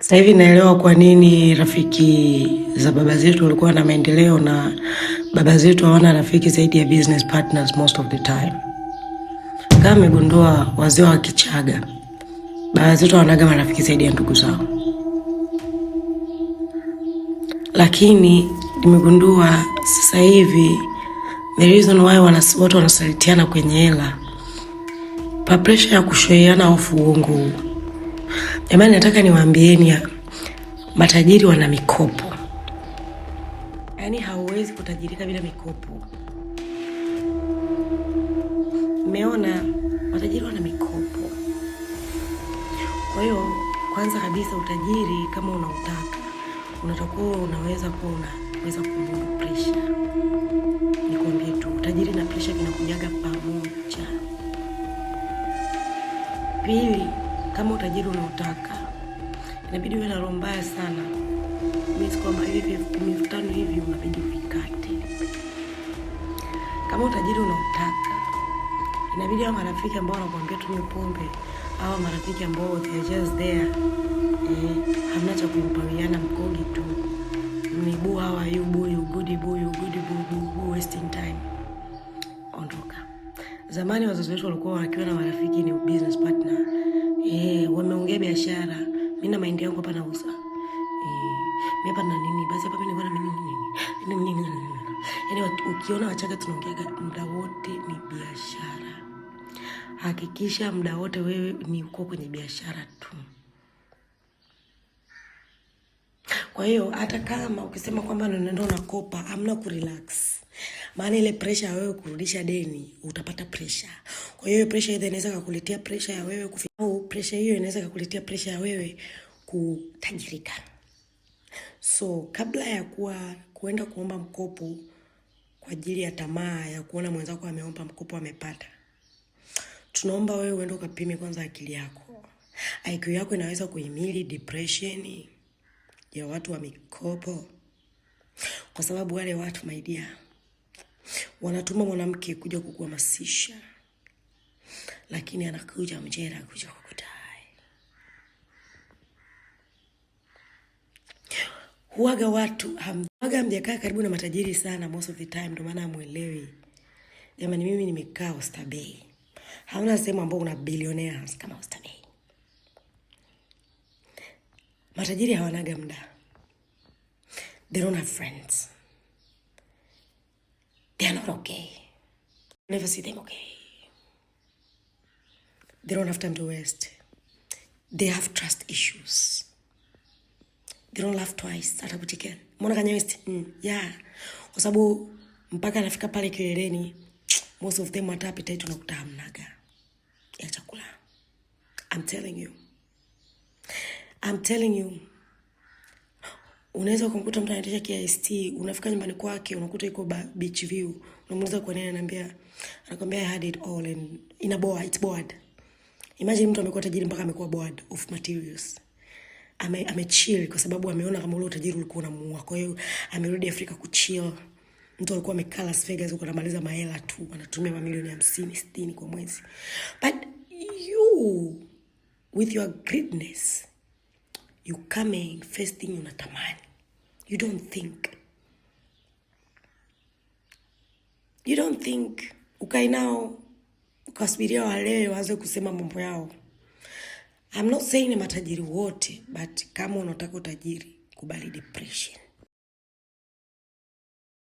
Sasa hivi naelewa kwa nini rafiki za baba zetu walikuwa na maendeleo na baba zetu hawana rafiki zaidi ya business partners most of the time. Kama nimegundua wazee wa Kichaga, baba zetu hawanaga marafiki zaidi ya ndugu zao. Lakini nimegundua sasa hivi the reason why watu wanasalitiana kwenye hela, pa pressure ya kushoeana hofu uongo. Jamani, nataka niwaambieni matajiri wana mikopo. Yaani hauwezi kutajirika bila mikopo. Umeona, matajiri wana mikopo. Kwa hiyo kwanza kabisa utajiri kama unautaka, unatakuwa unaweza kumudu pressure. Nikwambie tu, utajiri na pressure vinakujaga pamoja. Pili, kama utajiri unautaka, inabidi uwe na roho mbaya sana. Mimi kwamba hivi 5,000 hivi unabidi uvikate. Kama utajiri unautaka, inabidi hao marafiki ambao wanakuambia tunywe pombe, au marafiki ambao they are just there, hamna cha kumpawiana mkogi tu. Mnibu hawa you good boy, wasting time. Ondoka. Zamani wazazi wetu walikuwa wakiwa na marafiki ni business partner. Wameongea biashara. Mimi na mind yangu hapa nauza. Mimi hapa na nini? Basi hapa mimi niko na nini? Yaani ukiona Wachaga tunaongea muda wote ni biashara. Hakikisha muda wote wewe ni uko kwenye biashara tu. Kwa hiyo hata kama ukisema kwamba unaenda unakopa, hamna kurelax. Maana ile pressure ya wewe kurudisha deni, utapata pressure. Kwa hiyo pressure ile inaweza kukuletea pressure ya wewe au pressure hiyo inaweza kukuletea pressure ya wewe kutajirika. So kabla ya kuenda kuomba mkopo kwa ajili ya tamaa ya kuona mwenzako ameomba mkopo amepata, tunaomba wewe uende ukapime kwanza akili yako. IQ yako inaweza kuhimili depression ya watu wa mikopo. Kwa sababu wale watu, my dear, wanatuma mwanamke kuja kukuhamasisha, lakini anakuja mjera kuja kukudai. Huaga watu mjakaa karibu na matajiri sana most of the time, ndio maana hamuelewi. Jamani, mimi nimekaa Oysterbay. Hauna sehemu ambao una billionaires kama Oysterbay. Matajiri hawanaga muda. They don't have friends. They are not okay. Never see them okay. They don't have time to waste. They have trust issues. They don't laugh twice. Hata kutiken. Mbona kanya waste? Yeah. Kwa sababu mpaka anafika pale kileleni, most of them hata appetite unakuta hamnaga ya chakula. I'm telling you. Unaweza kumkuta mtu anaendesha KST, unafika nyumbani kwake, unakuta yuko beach view. Unamuuliza kwa nini, anakuambia I had it all and it's bored. Imagine mtu amekuwa tajiri mpaka amekuwa bored of materials. Amechill kwa sababu ameona kama ule utajiri ulikuwa unamuua. Kwa hiyo amerudi Afrika kuchill. Mtu alikuwa amekaa Las Vegas huko anamaliza mahela tu, anatumia mamilioni 50, 60 kwa mwezi. But you with your greatness, you coming first thing unatamani. You don't think ukai nao ukasubiria wale waanze kusema mambo yao. I'm not saying ni matajiri wote, but kama unataka utajiri, kubali depression.